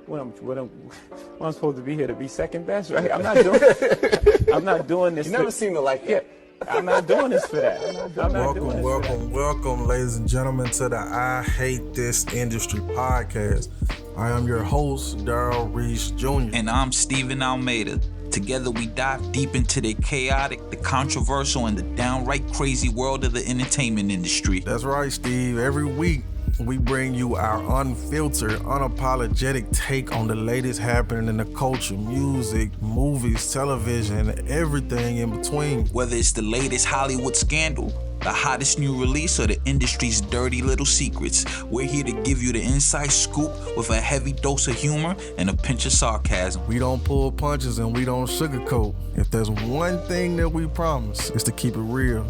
what I'm supposed to be here to be second best, right? I'm not doing this. You never seem to like that. I'm not doing this for that. Welcome, ladies and gentlemen, to the I Hate This Industry podcast. I am your host, Daryl Reese Jr. And I'm Steven Almeida. Together we dive deep into the chaotic, the controversial, and the downright crazy world of the entertainment industry. That's right, Steve. Every week, we bring you our unfiltered, unapologetic take on the latest happening in the culture, music, movies, television, and everything in between. Whether it's the latest Hollywood scandal, the hottest new release, or the industry's dirty little secrets, we're here to give you the inside scoop with a heavy dose of humor and a pinch of sarcasm. We don't pull punches and we don't sugarcoat. If there's one thing that we promise, it's to keep it real.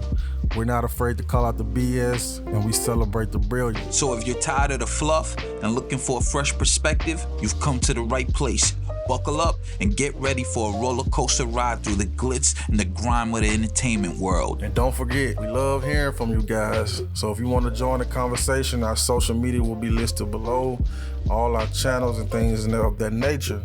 We're not afraid to call out the BS, and we celebrate the brilliant. So if you're tired of the fluff and looking for a fresh perspective, you've come to the right place. Buckle up and get ready for a roller coaster ride through the glitz and the grime of the entertainment world. And don't forget, we love hearing from you guys. So if you want to join the conversation, our social media will be listed below, all our channels and things of that nature.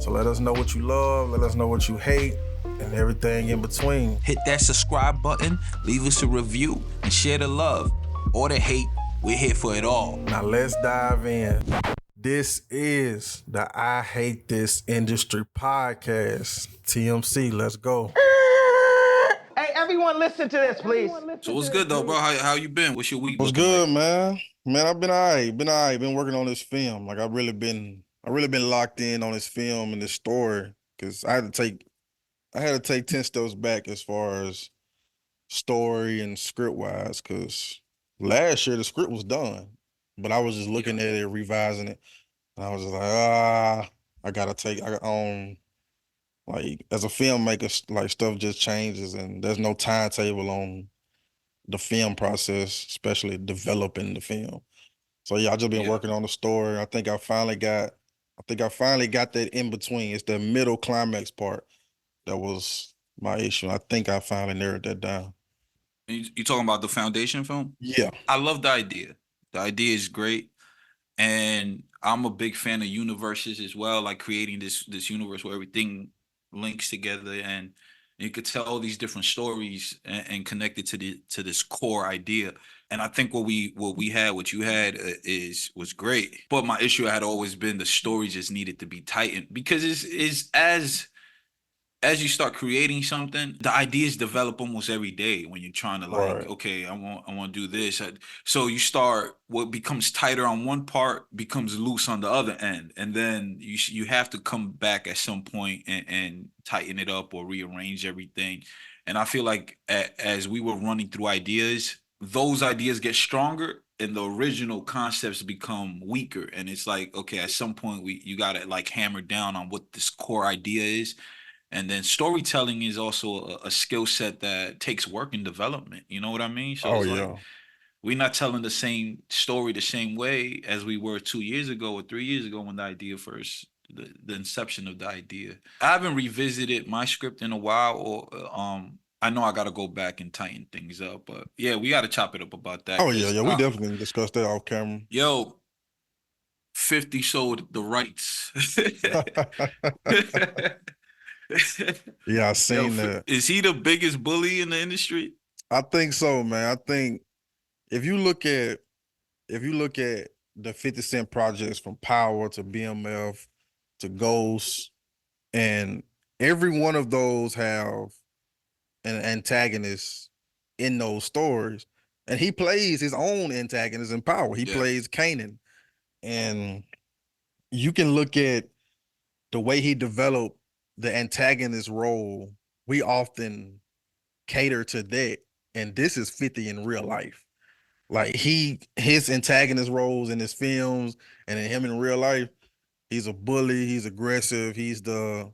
So let us know what you love, let us know what you hate, and everything in between. Hit that subscribe button, leave us a review, and share the love or the hate. We're here for it all. Now let's dive in. This is the I Hate This Industry podcast. TMC, let's go. Hey, everyone listen to this, please. So what's good though, bro? How you been? What's your week? What's good, man? Man, I've been all right. Been working on this film. Like I really been locked in on this film and this story because I had to take 10 steps back as far as story and script wise, because last year the script was done, but I was just looking at it, revising it, and I was just like, I gotta take, like as a filmmaker, like stuff just changes and there's no timetable on the film process, especially developing the film. So yeah, I just been working on the story. I think I finally got that in between. It's the middle climax part that was my issue. I think I finally narrowed that down. You talking about the foundation film? Yeah. I love the idea. The idea is great. And I'm a big fan of universes as well, like creating this universe where everything links together and you could tell all these different stories and connect it to this core idea. And I think what you had was great. But my issue had always been the story just needed to be tightened because it's as you start creating something, the ideas develop almost every day when you're trying to okay, I want to do this. So you start, what becomes tighter on one part becomes loose on the other end. And then you have to come back at some point and tighten it up or rearrange everything. And I feel like as we were running through ideas, those ideas get stronger and the original concepts become weaker. And it's like, okay, at some point you got to like hammer down on what this core idea is. And then storytelling is also a skill set that takes work and development. You know what I mean? So like, we're not telling the same story the same way as we were 2 years ago or 3 years ago when the idea first, the inception of the idea. I haven't revisited my script in a while, or I know I got to go back and tighten things up. But yeah, we got to chop it up about that. Oh yeah, we definitely discussed that off camera. Yo, 50 sold the rights. Yeah, I seen that. Is he the biggest bully in the industry? I think so, man. I think if you look at the 50 Cent projects from Power to BMF to Ghost, and every one of those have an antagonist in those stories. And he plays his own antagonist in Power. He plays Kanan. And you can look at the way he developed the antagonist role. We often cater to that, and this is 50 in real life. Like his antagonist roles in his films and in him in real life, he's a bully, he's aggressive, he's the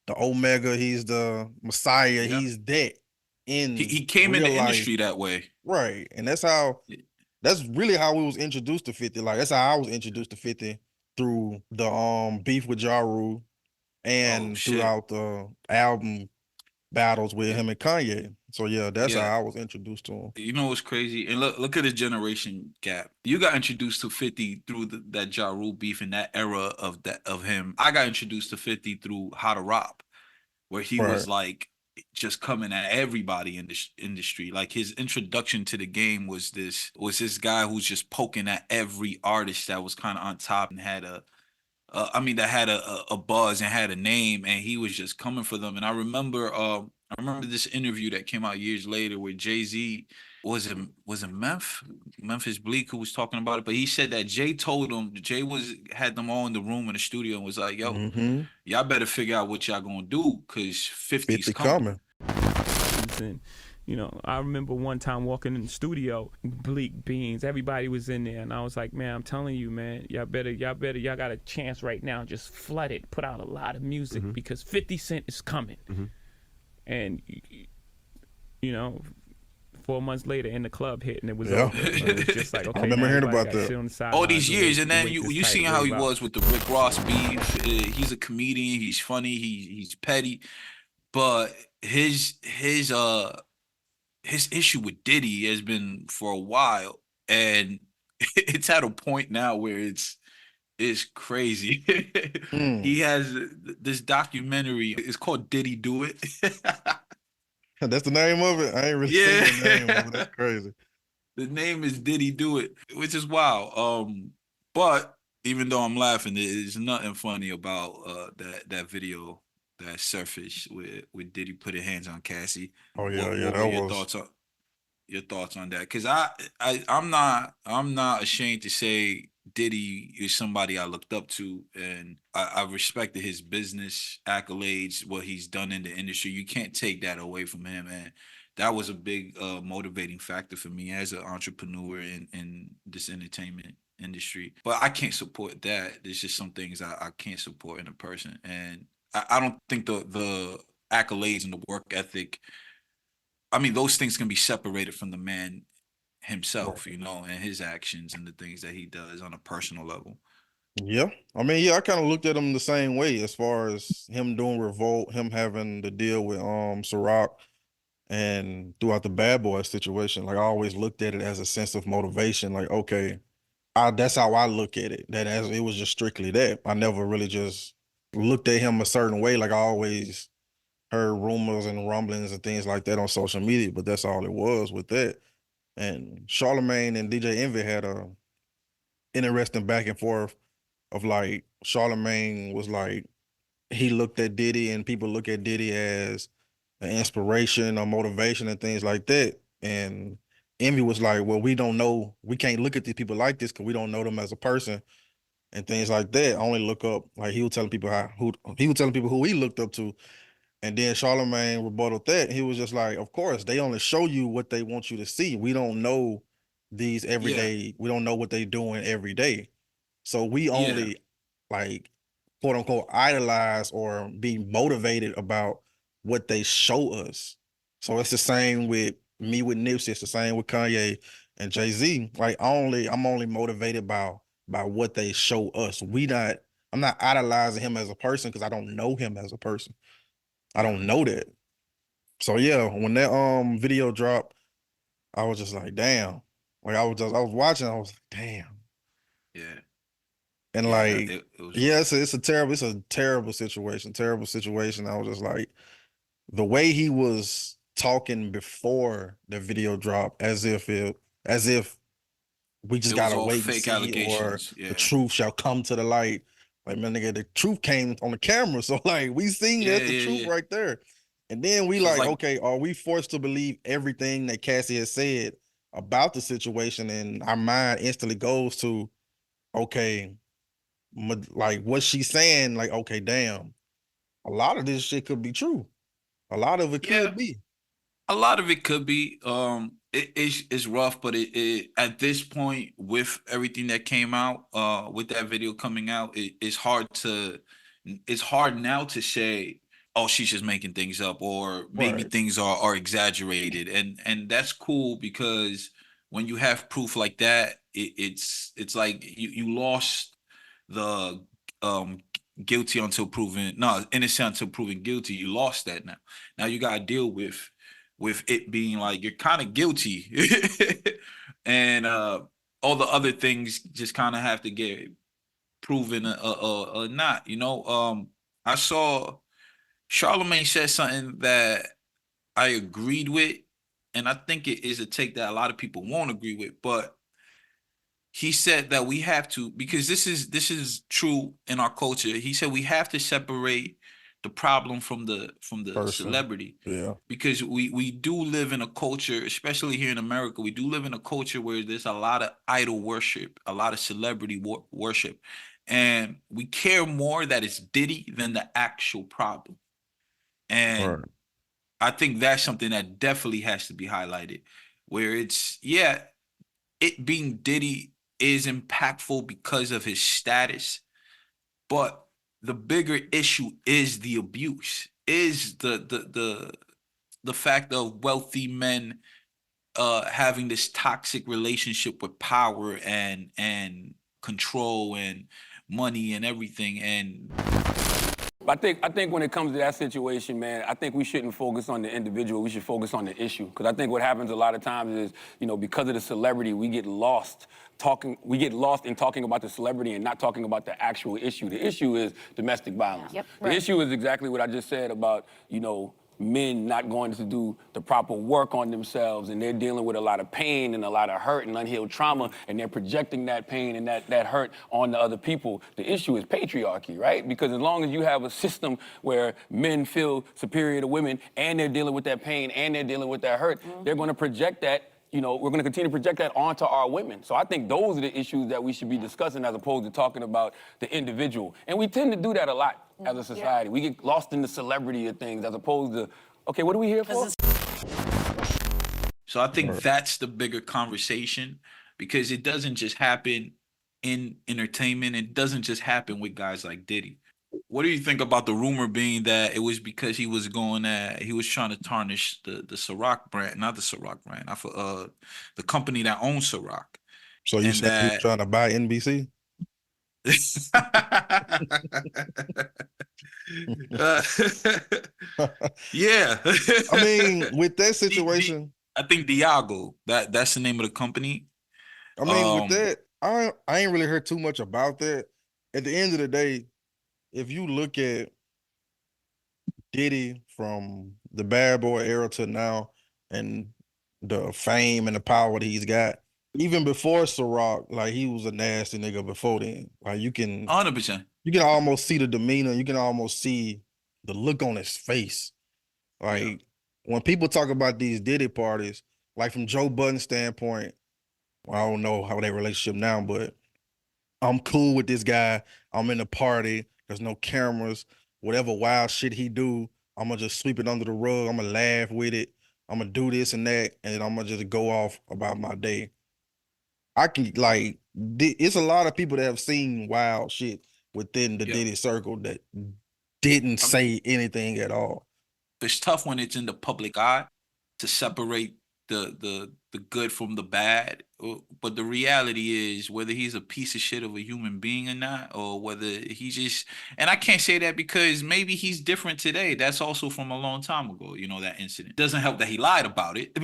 Omega, he's the Messiah, he's that in he came in the industry that way. Right. And that's really how we was introduced to 50. Like that's how I was introduced to 50, through the beef with Ja Rule and throughout the album battles with him and Kanye. So yeah, that's Yeah. how I was introduced to him. You know what's crazy? And look at the generation gap. You got introduced to 50 through that Ja Rule beef and that era of him. I got introduced to 50 through How to Rob, where he Right. was like just coming at everybody in this industry. Like his introduction to the game was this guy who's just poking at every artist that was kind of on top and had that had a buzz and had a name, and he was just coming for them. And I remember this interview that came out years later where Jay-Z was it Memphis Bleak who was talking about it, but he said that Jay told him, had them all in the room in the studio and was like, yo, y'all better figure out what y'all gonna do because 50's 50 coming. coming. And I remember one time walking in the studio, Bleak Beans, everybody was in there, and I was like, man, I'm telling you, man, y'all got a chance right now, just flood it, put out a lot of music because 50 Cent is coming. And 4 months later, in the club hit, and it was over. It was just like, okay, I remember hearing about that. On the All these sidelines years, and then wait you this seen tidal how he wave out. was with the Rick Ross beef. He's a comedian. He's funny. He's petty, but his issue with Diddy has been for a while, and it's at a point now where it's crazy. He has this documentary. It's called Diddy Do It. That's the name of it. I ain't really Yeah. seen the name of it. That's crazy. The name is Diddy Do It, which is wild. But even though I'm laughing, there's nothing funny about that video that surfaced with Diddy putting hands on Cassie. Oh yeah, What yeah, were that your was. thoughts on that? Because I'm not ashamed to say Diddy is somebody I looked up to, and I respected his business accolades, what he's done in the industry. You can't take that away from him, and that was a big motivating factor for me as an entrepreneur in this entertainment industry. But I can't support that. There's just some things I can't support in a person, and I don't think the accolades and the work ethic, I mean, those things can be separated from the man himself, and his actions and the things that he does on a personal level. Yeah, I mean, yeah, I kind of looked at him the same way as far as him doing Revolt, him having to deal with Ciroc, and throughout the Bad Boy situation. Like I always looked at it as a sense of motivation. Like, okay, that's how I look at it. That as it was just strictly that. I never really just looked at him a certain way. Like I always heard rumors and rumblings and things like that on social media, but that's all it was with that. And Charlamagne and DJ Envy had a interesting back and forth of like Charlamagne was like he looked at Diddy and people look at Diddy as an inspiration or motivation and things like that. And Envy was like, well, we don't know, we can't look at these people like this because we don't know them as a person and things like that. I only look up, like he was telling people who he looked up to. And then Charlamagne rebutted that. He was just like, of course, they only show you what they want you to see. We don't know these everyday, we don't know what they doing every day. So we only like quote unquote idolize or be motivated about what they show us. So it's the same with me with Nipsey, it's the same with Kanye and Jay-Z. Like I'm only motivated by what they show us. I'm not idolizing him as a person because I don't know him as a person. I don't know that. So yeah, when that video dropped, I was just like, damn. Like I was watching, I was like, damn. Yeah. And Yeah, like, it was yeah, rough. it's a terrible situation. Terrible situation. I was just like, the way he was talking before the video dropped, as if we just It was gotta all wait and fake see, or allegations. the Yeah. truth shall come to the light. Like, man, nigga, the truth came on the camera. So like we seen Yeah, that's the truth yeah. right there. And then we So it's like, like, okay, are we forced to believe everything that Cassie has said about the situation? And our mind instantly goes to, okay, like what she's saying, like, okay, damn, a lot of this shit could be true. A lot of it yeah, could be. a lot of it could be. It's rough, but it at this point with everything that came out, with that video coming out, it's hard now to say, oh, she's just making things up, or maybe Right. things are exaggerated, and that's cool because when you have proof like that, it's like you lost the um innocent until proven guilty. You lost that now. Now you gotta deal with with it being like you're kind of guilty, and all the other things just kind of have to get proven or not. You know, I saw Charlamagne said something that I agreed with, and I think it is a take that a lot of people won't agree with, but he said that we have to, because this is true in our culture. He said we have to separate the problem from the celebrity. Yeah. Because we do live in a culture, especially here in America, we do live in a culture where there's a lot of idol worship, a lot of celebrity worship. And we care more that it's Diddy than the actual problem. And Right. I think that's something that definitely has to be highlighted, where it's, yeah, it being Diddy is impactful because of his status, but the bigger issue is the abuse, is the fact of wealthy men having this toxic relationship with power and control and money and everything. And I think when it comes to that situation, man, I think we shouldn't focus on the individual. We should focus on the issue. Because I think what happens a lot of times is, you know, because of the celebrity, we get lost in talking about the celebrity and not talking about the actual issue. The issue is domestic violence. Yep, The issue is exactly what I just said about, you know, men not going to do the proper work on themselves, and they're dealing with a lot of pain and a lot of hurt and unhealed trauma, and they're projecting that pain and that hurt on the other people. The issue is patriarchy, right? Because as long as you have a system where men feel superior to women and they're dealing with that pain and they're dealing with that hurt, they're going to project that. You know, we're going to continue to project that onto our women. So I think those are the issues that we should be discussing as opposed to talking about the individual. And we tend to do that a lot as a society. We get lost in the celebrity of things as opposed to, okay, what are we here for? so I think that's the bigger conversation, because it doesn't just happen in entertainment. It doesn't just happen with guys like Diddy. What do you think about the rumor being that it was because he was trying to tarnish the Ciroc brand, not the Ciroc brand, the company that owns Ciroc. So you said he was trying to buy NBC? Yeah. I mean, with that situation, I think Diago, that's the name of the company. I mean, with that, I ain't really heard too much about that. At the end of the day, if you look at Diddy from the Bad Boy era to now, and the fame and the power that he's got, even before Ciroc, like, he was a nasty nigga before then. Like, you can 100%. You can almost see the demeanor. You can almost see the look on his face. Like, when people talk about these Diddy parties, like from Joe Budden's standpoint, well, I don't know how their relationship now, but I'm cool with this guy. I'm in the party. There's no cameras. Whatever wild shit he do, I'm going to just sweep it under the rug. I'm going to laugh with it. I'm going to do this and that, and then I'm going to just go off about my day. I can, like, it's a lot of people that have seen wild shit within the Diddy circle that didn't say anything at all. It's tough when it's in the public eye to separate the good from the bad, but the reality is, whether he's a piece of shit of a human being or not, or whether he's just, and I can't say that because maybe he's different today. That's also from a long time ago, you know, that incident. Doesn't help that he lied about it,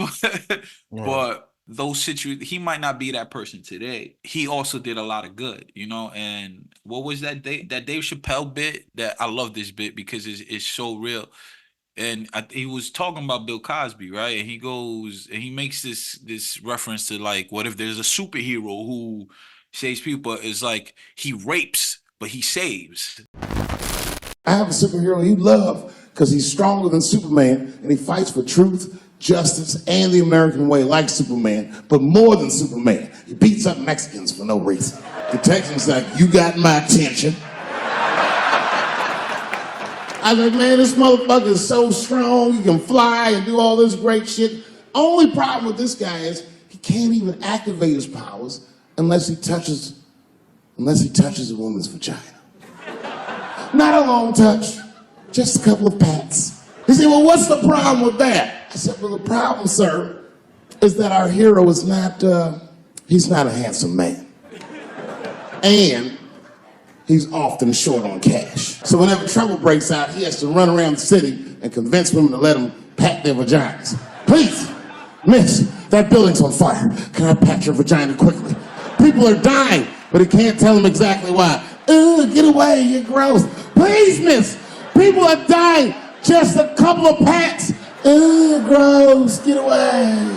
but those situations, he might not be that person today. He also did a lot of good, you know. And what was that Dave Chappelle bit? That I love this bit because it's so real. And he was talking about Bill Cosby, right? And he goes and he makes this reference to, like, what if there's a superhero who saves people? It's like he rapes, but he saves. I have a superhero you love because he's stronger than Superman and he fights for truth, justice, and the American way like Superman, but more than Superman. He beats up Mexicans for no reason. The Texan's like, you got my attention. I was like, man, this motherfucker is so strong. He can fly and do all this great shit. Only problem with this guy is he can't even activate his powers unless he touches a woman's vagina. Not a long touch, just a couple of pats. He said, well, what's the problem with that? I said, well, the problem, sir, is that our hero is not, he's not a handsome man. And he's often short on cash. So whenever trouble breaks out, he has to run around the city and convince women to let him pat their vaginas. Please, miss, that building's on fire. Can I pat your vagina quickly? People are dying, but he can't tell them exactly why. Ugh, get away, you're gross. Please, miss, people are dying. Just a couple of pats. Ugh, gross, get away.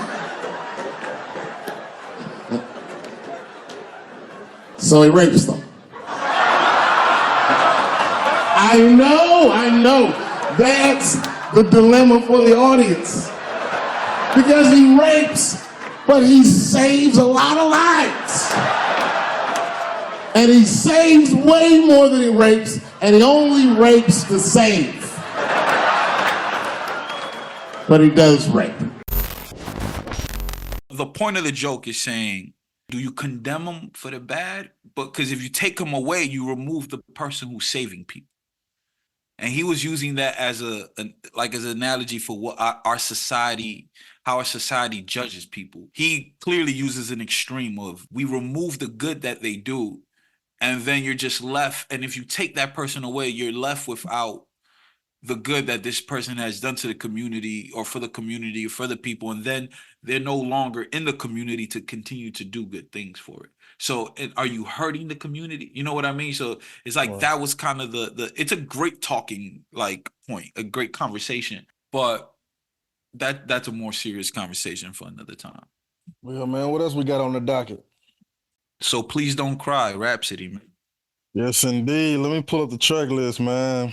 So he rapes them. I know. That's the dilemma for the audience. Because he rapes, but he saves a lot of lives. And he saves way more than he rapes, and he only rapes to save. But he does rape. The point of the joke is saying, do you condemn them for the bad? But because if you take them away, you remove the person who's saving people. And he was using that as an analogy for what our society, how our society judges people. He clearly uses an extreme of, we remove the good that they do, and then you're just left. And if you take that person away, you're left without the good that this person has done to the community or for the people. And then they're no longer in the community to continue to do good things for it. So are you hurting the community? You know what I mean? So it's like, that was kind of it's a great talking like point, a great conversation, but that's a more serious conversation for another time. Well, man, what else we got on the docket? So Please Don't Cry, Rhapsody, man. Yes, indeed. Let me pull up the track list, man.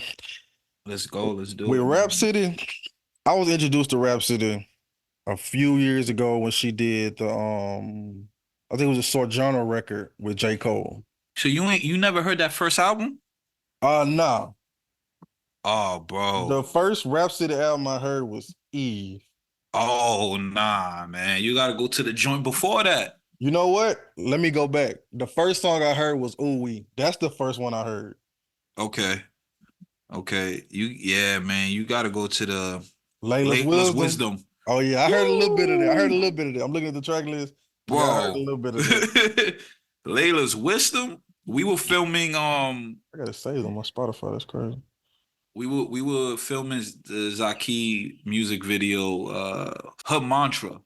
Let's go. Let's do it. With Rhapsody, I was introduced to Rhapsody a few years ago when she did the I think it was a Sojourner record with J. Cole. So you never heard that first album? Nah. Oh, bro. The first Rhapsody album I heard was Eve. Oh, nah, man. You gotta go to the joint before that. You know what? Let me go back. The first song I heard was Ooh Wee. That's the first one I heard. Okay. Yeah, man. You gotta go to the Layla's Wisdom. Oh yeah, I heard a little bit of that. I'm looking at the track list. Bro. Yeah, I heard a little bit of that. Layla's Wisdom. We were filming I gotta save them on Spotify. That's crazy. We were filming the Zaki music video, Her Mantra.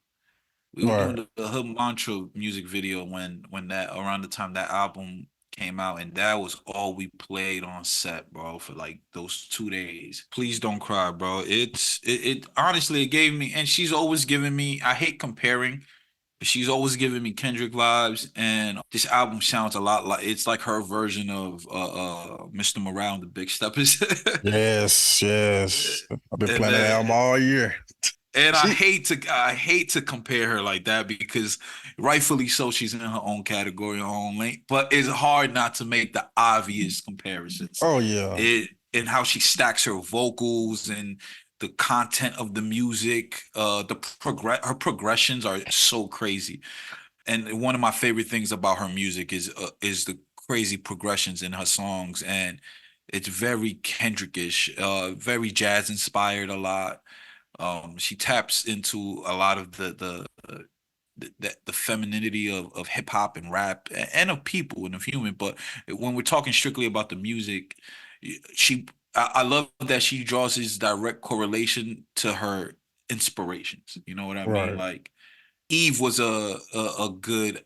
We were doing the Her Mantra music video when that around the time that album came out, and that was all we played on set, bro, for like those 2 days. Please Don't Cry, bro. It honestly, it gave me, and she's always given me, I hate comparing, but she's always giving me Kendrick vibes, and this album sounds a lot like, it's like her version of Mr. Morale and the Big Steppers. Yes. I've been playing that album all year. And I hate to compare her like that, because rightfully so, she's in her own category, her own lane. But it's hard not to make the obvious comparisons. Oh yeah. And how she stacks her vocals and the content of the music, her progressions are so crazy. And one of my favorite things about her music is the crazy progressions in her songs, and it's very Kendrickish, very jazz inspired a lot. She taps into a lot of the femininity of hip hop and rap and of people and of human. But when we're talking strictly about the music, I love that she draws this direct correlation to her inspirations. You know what I mean? Like Eve was a good.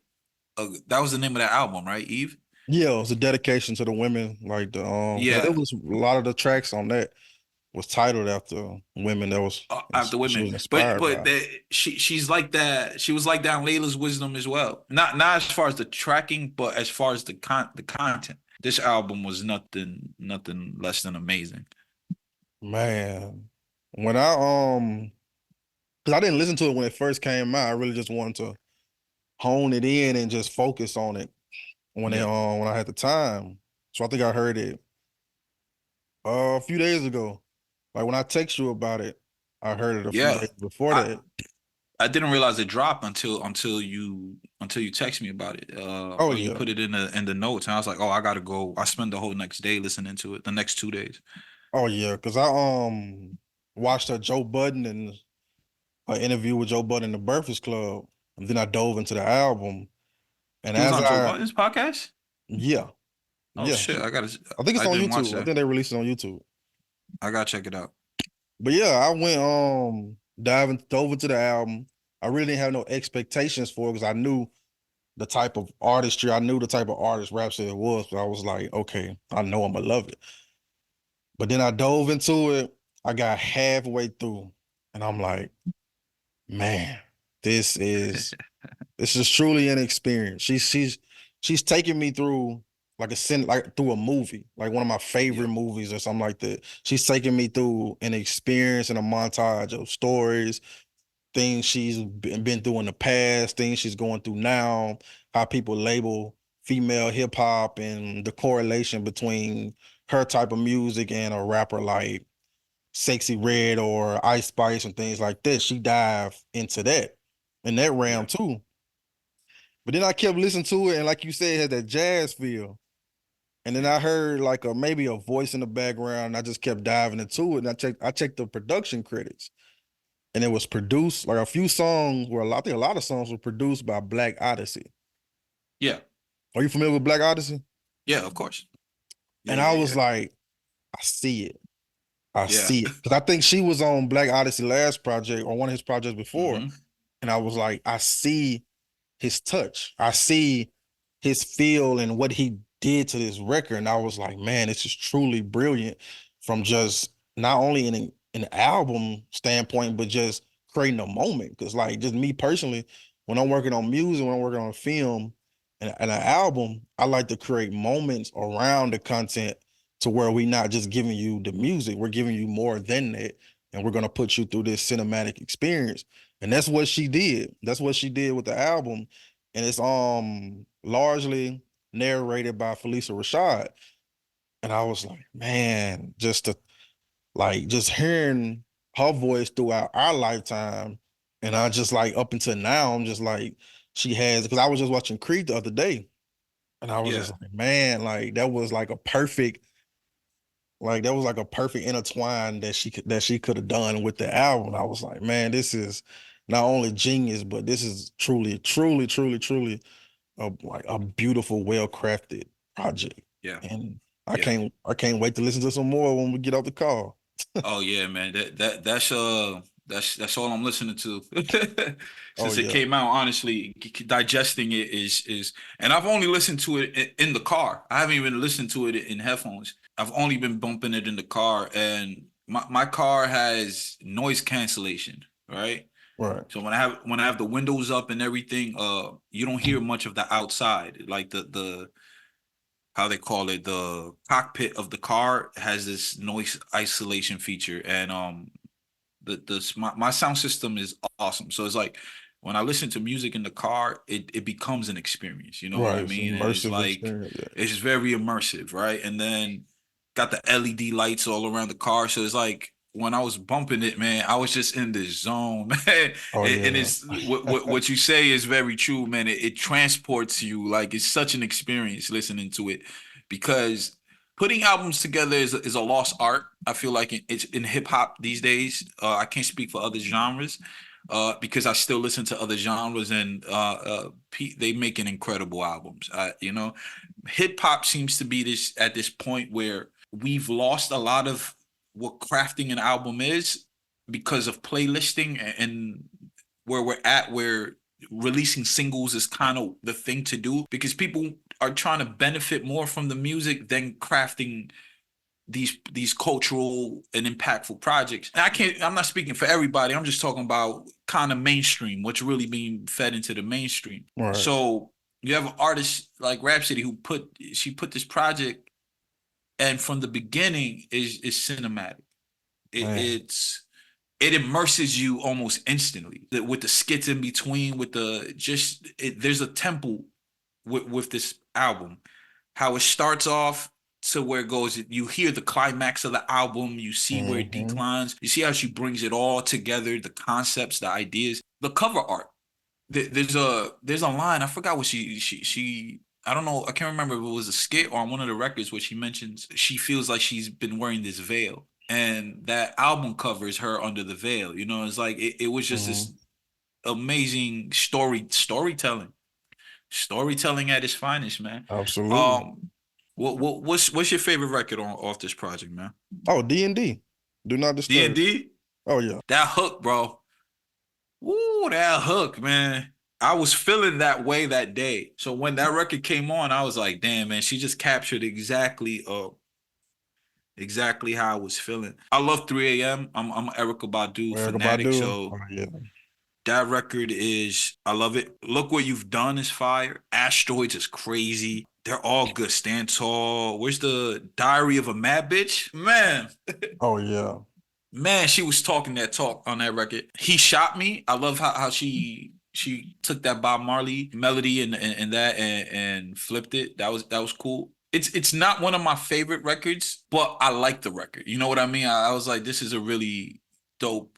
That was the name of that album, right? Eve. Yeah, it was a dedication to the women. Like the it was a lot of the tracks on that was titled after women that was after women, but she's like that. She was like that in Layla's Wisdom as well. Not as far as the tracking, but as far as the content. This album was nothing less than amazing. Man, when because I didn't listen to it when it first came out, I really just wanted to hone it in and just focus on it when I had the time. So I think I heard it a few days ago. Like when I text you about it, I heard it a few days before that. I didn't realize it dropped until you text me about it. You put it in the notes, and I was like, oh, I gotta go. I spent the whole next day listening to it. The next 2 days. Oh yeah, because I watched Joe Budden and an interview with Joe Budden in the Breakfast Club, and then I dove into the album. And he was on Joe Budden's podcast. Yeah. Oh shit! I think it's on YouTube. I think they released it on YouTube. I gotta check it out. But yeah, I went dove into the album. I really didn't have no expectations for it because I knew the type of artistry, I knew the type of artist Rhapsody was, but I was like, okay, I know I'm gonna love it. But then I dove into it. I got halfway through, and I'm like, man, this is truly an experience. She's taking me through like through a movie, like one of my Yeah. favorite movies or something like that. She's taking me through an experience and a montage of stories, things she's been through in the past, things she's going through now, how people label female hip hop and the correlation between her type of music and a rapper like Sexy Red or Ice Spice and things like this. She dived into that in that realm Yeah. too. But then I kept listening to it, and like you said, it had that jazz feel. And then I heard like maybe a voice in the background, and I just kept diving into it. And I checked the production credits, and it was produced like a few songs were I think a lot of songs were produced by Black Odyssey. Yeah. Are you familiar with Black Odyssey? Yeah, of course. Yeah, And I yeah, was yeah. like, I see it. I Yeah. see it. Because I think she was on Black Odyssey last project or one of his projects before. Mm-hmm. And I was like, I see his touch. I see his feel and what he did to this record. And I was like, man, this is truly brilliant from just not only in an album standpoint, but just creating a moment. Because like just me personally, when I'm working on music, when I'm working on film and an album, I like to create moments around the content to where we're not just giving you the music, we're giving you more than that. And we're gonna put you through this cinematic experience. And that's what she did. That's what she did with the album. And it's largely narrated by Felicia Rashad. And I was like, man, just hearing her voice throughout our lifetime. And I just like up until now, I'm just like, she has, because I was just watching Creed the other day. And I was Yeah. just like, man, like that was like a perfect intertwine that she could have done with the album. I was like, man, this is not only genius, but this is truly, truly, truly, truly a beautiful, well-crafted project. Yeah. And Yeah. I can't wait to listen to some more when we get off the call. Oh yeah, man. That's all I'm listening to Oh since it yeah. came out. Honestly, digesting it is, and I've only listened to it in the car. I haven't even listened to it in headphones. I've only been bumping it in the car, and my car has noise cancellation, right? Right. So when I have the windows up and everything, you don't hear much of the outside, like the how they call it, the cockpit of the car has this noise isolation feature, and my sound system is awesome. So it's like when I listen to music in the car, it becomes an experience. You know what Right. I It's mean? an And it's immersive like experience. Yeah. it's very immersive, right? And then got the LED lights all around the car, so it's like when I was bumping it, man, I was just in this zone, man. Oh And yeah. it's what you say is very true, man. It transports you, like it's such an experience listening to it, because putting albums together is a lost art. I feel like it's in hip hop these days. I can't speak for other genres, because I still listen to other genres, and they making incredible albums. Hip hop seems to be at this point where we've lost a lot of what crafting an album is because of playlisting, and where we're at, where releasing singles is kind of the thing to do, because people are trying to benefit more from the music than crafting these cultural and impactful projects. And I'm not speaking for everybody. I'm just talking about kind of mainstream, what's really being fed into the mainstream. Right. So you have an artist like Rhapsody she put this project, and from the beginning is cinematic. Man. It immerses you almost instantly with the skits in between, with there's a tempo with this album, how it starts off to where it goes. You hear the climax of the album, you see where it Mm-hmm. declines, you see how she brings it all together, the concepts, the ideas, the cover art. There's a line, I forgot what she I don't know, I can't remember if it was a skit or on one of the records where she mentions she feels like she's been wearing this veil, and that album covers her under the veil. It's like it was just Mm-hmm. this amazing storytelling at its finest, man. Absolutely. um what's your favorite record off this project, man? Oh, D&D. Do not disturb. D&D. Oh yeah. That hook, bro. Ooh, that hook, man. I was feeling that way that day. So when that record came on, I was like, damn, man, she just captured exactly how I was feeling. I love 3 a.m. I'm an Erica Badu Erica fanatic, Badu. so Oh yeah. that record is, I love it. Look What You've Done is fire. Asteroids is crazy. They're all good. Stand Tall. Where's the Diary of a Mad Bitch? Oh yeah. Man, she was talking that talk on that record. He Shot Me. I love how she took that Bob Marley melody and that and flipped it. That was cool. It's not one of my favorite records, but I like the record. You know what I mean? I was like, this is a really dope.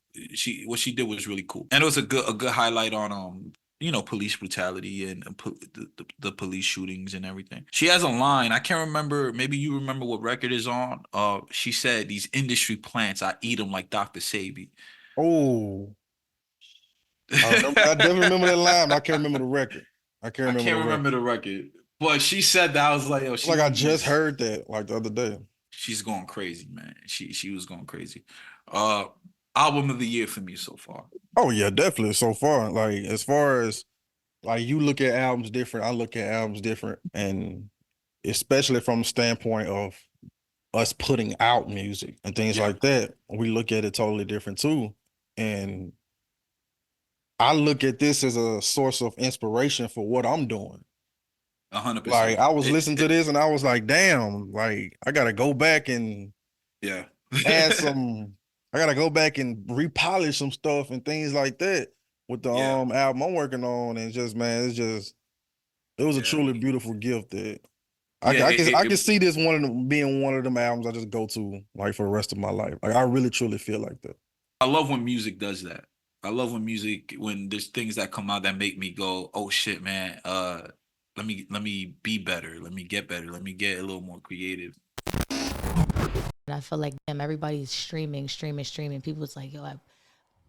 What she did was really cool, and it was a good highlight on police brutality and the police shootings and everything. She has a line. I can't remember. Maybe you remember what record is on. She said, "These industry plants, I eat them like Dr. Sabi." Oh, I remember. I definitely remember that line. But I can't remember the record. I can't I remember can't the remember record. the record, but she said that. I was like, "Oh, It's like I just heard that like the other day. she's going crazy, man. She was going crazy." Uh, Album of the year for me so far. Oh yeah, definitely. So far, like as far as like you look at albums different, I look at albums different, and especially from the standpoint of us putting out music and things Yeah, like that, we look at it totally different too. And I look at this as a source of inspiration for what I'm doing. Like 100%. I was listening to this and I was like, damn, like I gotta go back and Yeah, add some, I gotta go back and repolish some stuff and things like that with the yeah, album I'm working on. And just man, it was a yeah, truly beautiful gift that yeah. I can see this one of them being one of them albums I just go to like for the rest of my life. Like I really truly feel like that. I love when music does that. I love when there's things that come out that make me go, "Oh shit, man. Let me be better. Let me get better. Let me get a little more creative." And I feel like damn, everybody's streaming. People was like, yo,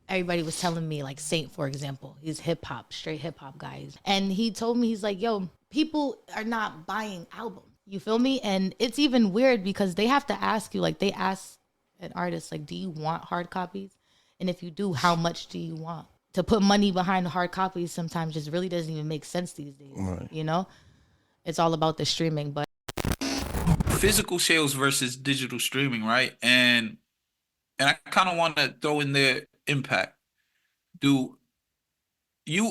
everybody was telling me like Saint, for example, he's hip hop, straight hip hop guys, and he told me he's like, yo, people are not buying albums. You feel me? And it's even weird because they have to ask you, like they ask an artist, like, do you want hard copies? And if you do, how much do you want? To put money behind the hard copies sometimes just really doesn't even make sense these days. Right. You know, it's all about the streaming, but Physical sales versus digital streaming, right? And I kind of want to throw in their impact. Do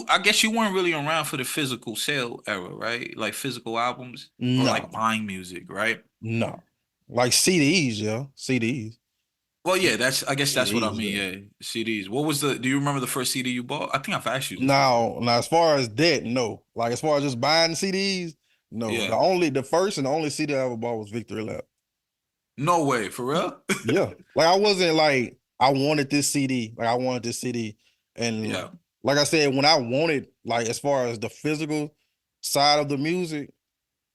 I guess you weren't really around for the physical sale era, right? Like physical albums or like No, buying music, right? no. Like CDs, yeah. CDs. Well, yeah, I guess that's what I CDs, mean. yeah. Yeah, CDs. Do you remember the first CD you bought? I think I've asked you this before. Now, as far as that, no. Like as far as just buying CDs, no. Yeah. The first and the only CD I ever bought was Victory Lap. No way, for real? Yeah. Like I wasn't like I wanted this CD. Like I wanted this CD. And Yeah. like I said, when I wanted, like as far as the physical side of the music,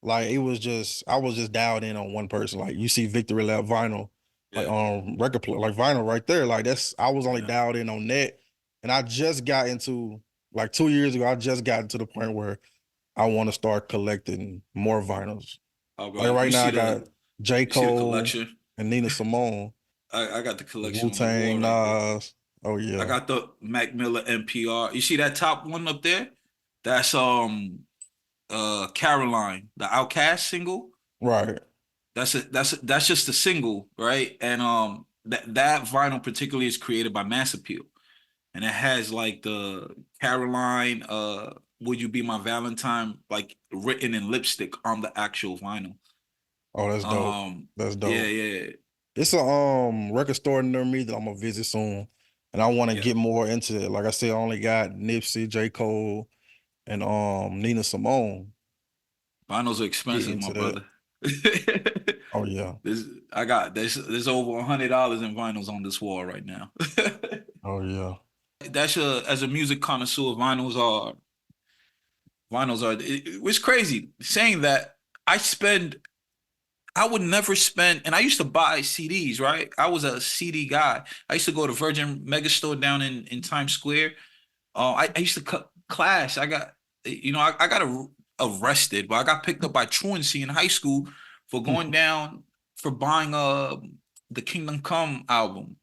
like it was just I was just dialed in on one person. Like you see Victory Lap vinyl, like Yeah. record player, like vinyl right there. Like I was only Yeah. dialed in on that. And I just got into like 2 years ago, I just got to the point where I want to start collecting more vinyls. Oh, bro, Like right now I got J. you see the Cole collection? and Nina Simone, I got the collection on the wall Wu-Tang, right there. Nas. Oh I yeah. got the Mac Miller NPR. You see that top one up there? That's Caroline, the Outcast single. Right. That's just a single, right? And that vinyl particularly is created by Mass Appeal. And it has like the Caroline, Would You Be My Valentine, like written in lipstick on the actual vinyl. Oh, that's dope. That's Yeah, dope. yeah, It's a record store near me that I'm gonna visit soon. And I want to yeah. get more into it. Like I said, I only got Nipsey, J. Cole, and Nina Simone. Vinyls are Get expensive, my into that. brother. Oh yeah. There's over $100 in vinyls on this wall right now. Oh yeah. As a music connoisseur, it's crazy saying that. I would never spend, and I used to buy CDs, right? I was a CD guy. I used to go to Virgin Megastore down in Times Square. I used to cut class. I got arrested, but I got picked up by truancy in high school for going down for buying the Kingdom Come album.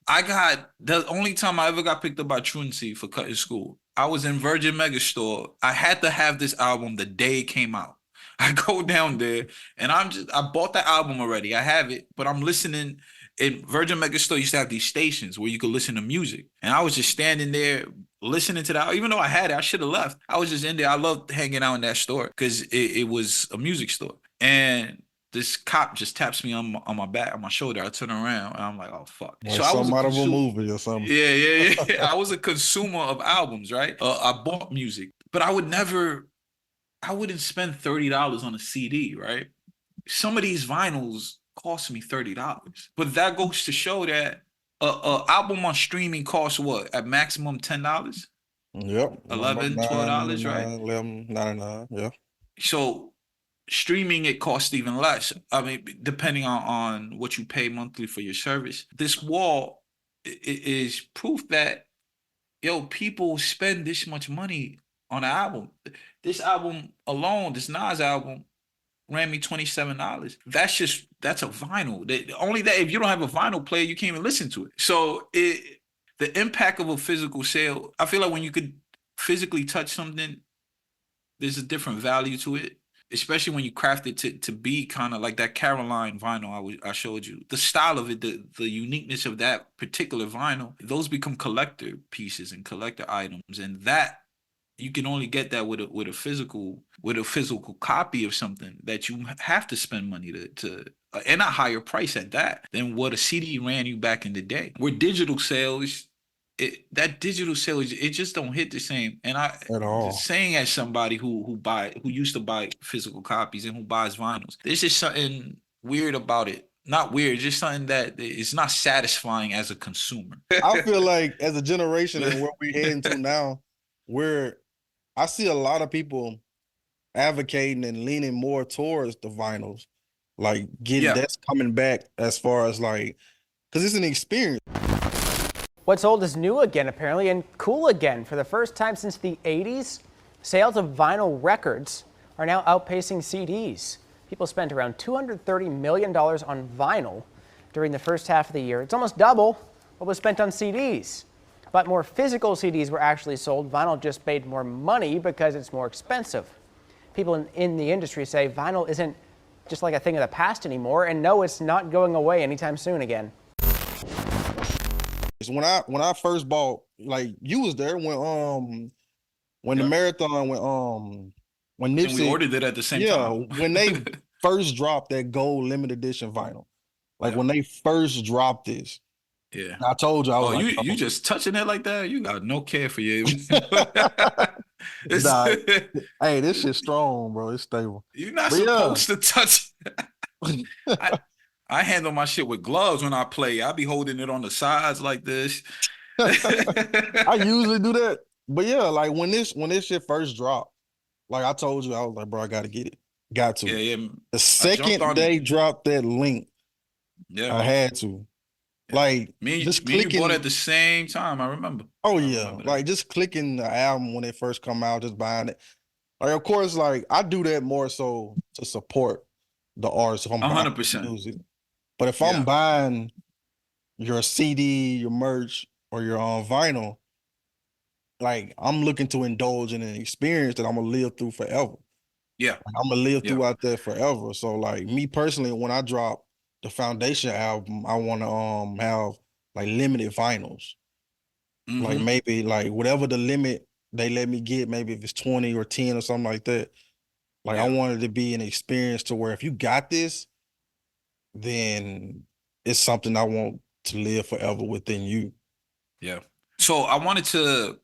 I got the only time I ever got picked up by Truancy for cutting school. I was in Virgin Megastore. I had to have this album the day it came out. I go down there and I bought the album already. I have it, but I'm listening. In Virgin Megastore used to have these stations where you could listen to music. And I was just standing there listening to that. Even though I had it, I should have left. I was just in there. I loved hanging out in that store because it was a music store. And this cop just taps me on my back, on my shoulder. I turn around and I'm like, oh fuck. Like So I was something out of a movie or something. yeah. I was a consumer of albums, right? I bought music, but I wouldn't spend $30 on a CD, right? Some of these vinyls cost me $30, but that goes to show that a album on streaming costs what? At maximum $10, Yep. $11, $12, right? 11.99. Yeah. So streaming it costs even less. I mean, depending on what you pay monthly for your service. This wall is proof that people spend this much money on an album. This album alone, this Nas album, ran me $27. That's a vinyl. Only that if you don't have a vinyl player, you can't even listen to it. So the impact of a physical sale, I feel like when you could physically touch something, there's a different value to it. Especially when you craft it to be kind of like that Caroline vinyl I showed you. The style of it, the uniqueness of that particular vinyl, those become collector pieces and collector items. And that you can only get that with a physical copy of something that you have to spend money to and a higher price at that than what a CD ran you back in the day. Where digital sales, that digital sale, it just don't hit the same. And I At all. saying as somebody who used to buy physical copies and who buys vinyls, there's just something weird about it. Not weird, just something that is not satisfying as a consumer. I feel like as a generation and where we're heading to now, I see a lot of people advocating and leaning more towards the vinyls, like that's coming back as far as like, because it's an experience. What's old is new again, apparently, and cool again. For the first time since the 80s, sales of vinyl records are now outpacing CDs. People spent around $230 million on vinyl during the first half of the year. It's almost double what was spent on CDs. But more physical CDs were actually sold. Vinyl just made more money because it's more expensive. People in the industry say vinyl isn't just like a thing of the past anymore, and no, it's not going away anytime soon again. When I first bought, like you was there when the marathon when Nipsey, and we ordered it at the same time. when they first dropped that gold limited edition vinyl, like when they first dropped this. Yeah, I told you. I was you just touching it like that? You got no care for you. Hey, this shit's strong, bro. It's stable. You're not supposed to touch. I handle my shit with gloves when I play. I be holding it on the sides like this. I usually do that, but yeah, like when this shit first dropped, like I told you, I was like, bro, I gotta get it. Got to. Yeah. The second they dropped that link, I had to. Like me clicking, and you bought it at the same time. I remember. Oh yeah, like just clicking the album when it first come out, just buying it. Like of course, like I do that more so to support the artist. If I'm 100%. music, but if I'm buying your CD, your merch, or your vinyl, like I'm looking to indulge in an experience that I'm gonna live through forever. Yeah, like, I'm gonna live through out there forever. So like me personally, when I drop the Foundation album, I want to have like limited vinyls. Like maybe like whatever the limit they let me get, maybe if it's 20 or 10 or something like that. Like I want it to be an experience to where if you got this, then it's something I want to live forever within you. Yeah. So I wanted to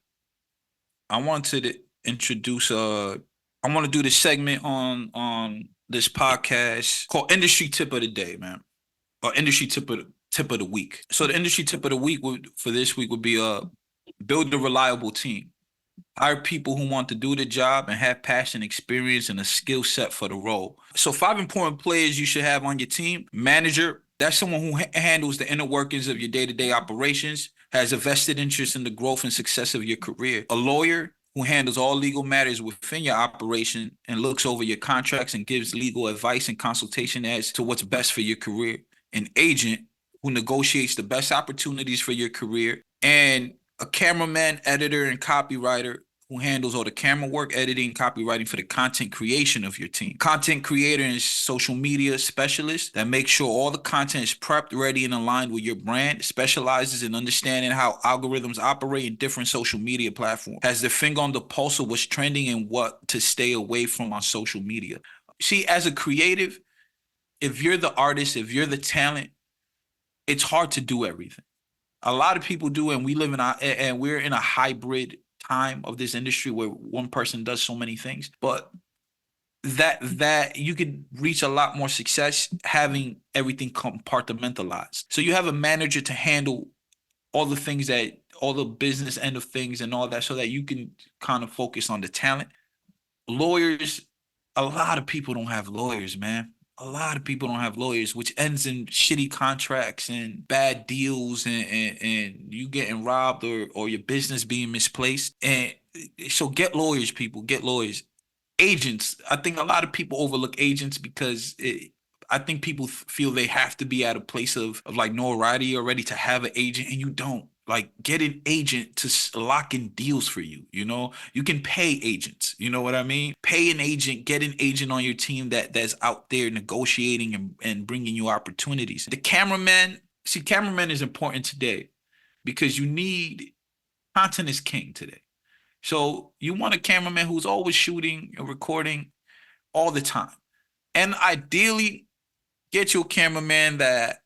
introduce I want to do this segment on this podcast called Industry Tip of the Day, man. Or Industry Tip of the Week. So the Industry Tip of the Week for this week would be build a reliable team. Hire people who want to do the job and have passion, experience, and a skill set for the role. So 5 important players you should have on your team. Manager, that's someone who handles the inner workings of your day-to-day operations, has a vested interest in the growth and success of your career. A lawyer, who handles all legal matters within your operation and looks over your contracts and gives legal advice and consultation as to what's best for your career. An agent, who negotiates the best opportunities for your career, and a cameraman, editor, and copywriter who handles all the camera work, editing, copywriting for the content creation of your team. Content creator and social media specialist that makes sure all the content is prepped, ready, and aligned with your brand, specializes in understanding how algorithms operate in different social media platforms, has their finger on the pulse of what's trending and what to stay away from on social media. See, as a creative, if you're the artist, if you're the talent, it's hard to do everything. A lot of people do, and we're in a hybrid time of this industry where one person does so many things. But that you could reach a lot more success having everything compartmentalized. So you have a manager to handle all the business end of things and all that, so that you can kind of focus on the talent. Lawyers, a lot of people don't have lawyers, man. A lot of people don't have lawyers, which ends in shitty contracts and bad deals and you getting robbed or your business being misplaced. And so get lawyers, people, get lawyers. Agents, I think a lot of people overlook agents because I think people feel they have to be at a place of like notoriety already to have an agent, and you don't. Like, get an agent to lock in deals for you. You know, you can pay agents. You know what I mean? Pay an agent, get an agent on your team that's out there negotiating and bringing you opportunities. The cameraman is important today because you need content is king today. So you want a cameraman who's always shooting and recording all the time. And ideally, get you a cameraman that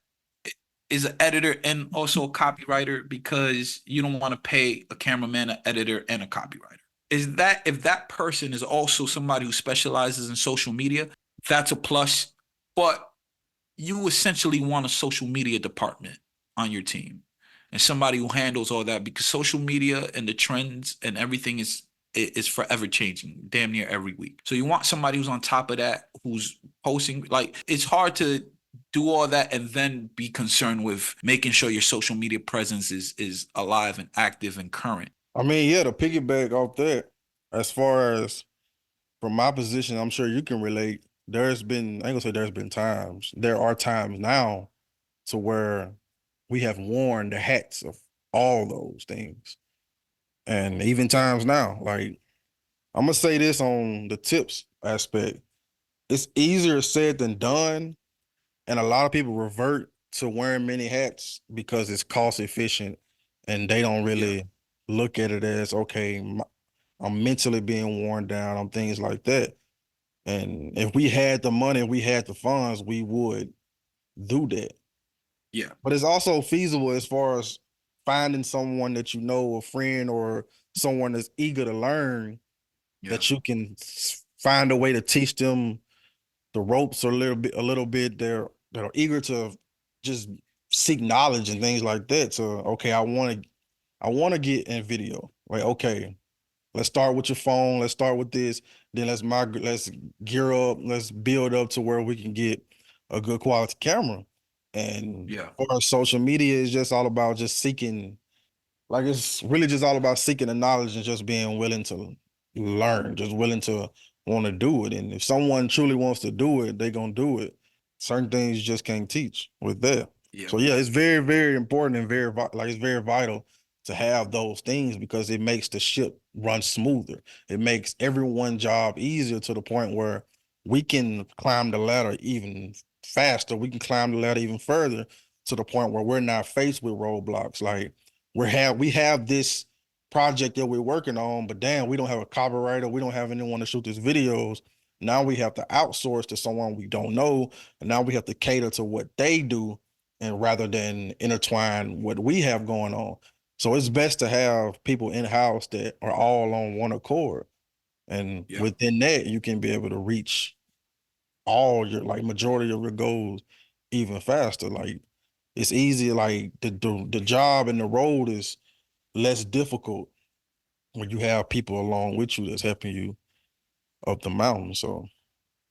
is an editor and also a copywriter, because you don't want to pay a cameraman, an editor, and a copywriter. If that person is also somebody who specializes in social media, that's a plus. But you essentially want a social media department on your team and somebody who handles all that, because social media and the trends and everything is forever changing, damn near every week. So you want somebody who's on top of that, who's posting. Like, it's hard to do all that and then be concerned with making sure your social media presence is alive and active and current. I mean, yeah, to piggyback off that, as far as from my position, I'm sure you can relate. I ain't gonna say there's been times. There are times now to where we have worn the hats of all those things. And even times now, like, I'm gonna say this on the tips aspect. It's easier said than done. And a lot of people revert to wearing many hats because it's cost efficient and they don't really look at it as, okay, I'm mentally being worn down on things like that. And if we had the money, we had the funds, we would do that. Yeah. But it's also feasible as far as finding someone that you know, a friend or someone that's eager to learn, that you can find a way to teach them the ropes a little bit. That are eager to just seek knowledge and things like that. So, okay, I want to get in video. Like, okay, let's start with your phone. Let's start with this. Then let's gear up. Let's build up to where we can get a good quality camera. And for social media, is just all about just seeking. Like, it's really just all about seeking the knowledge and just being willing to learn, just willing to want to do it. And if someone truly wants to do it, they're gonna do it. Certain things you just can't teach with that. So yeah, it's very, very important and it's very vital to have those things, because it makes the ship run smoother. It makes everyone's job easier to the point where we can climb the ladder even faster. We can climb the ladder even further to the point where we're not faced with roadblocks. Like, we have this project that we're working on, but damn, we don't have a copywriter. We don't have anyone to shoot these videos. Now we have to outsource to someone we don't know. And now we have to cater to what they do, and rather than intertwine what we have going on. So it's best to have people in-house that are all on one accord. And within that, you can be able to reach all your, like, majority of your goals even faster. Like, it's easier, like the job and the road is less difficult when you have people along with you that's helping you up the mountain. So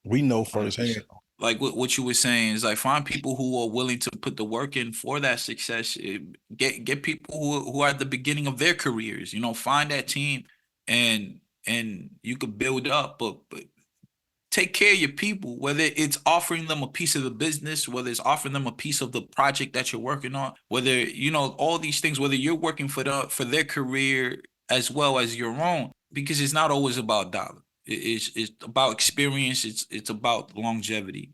we know firsthand. 100%. Like what you were saying is, like, find people who are willing to put the work in for that success. Get people who are at the beginning of their careers. You know, find that team and you could build up, but take care of your people, whether it's offering them a piece of the business, whether it's offering them a piece of the project that you're working on, whether, you know, all these things, whether you're working for their career as well as your own, because it's not always about dollar. It's about experience. It's about longevity.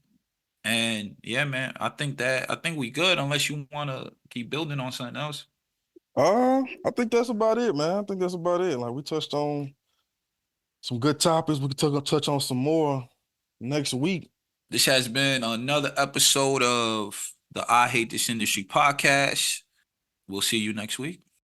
And yeah, man, I think we good unless you want to keep building on something else. I think that's about it, man. I think that's about it. Like we touched on some good topics. We can touch on some more next week. This has been another episode of the I Hate This Industry podcast. We'll see you next week.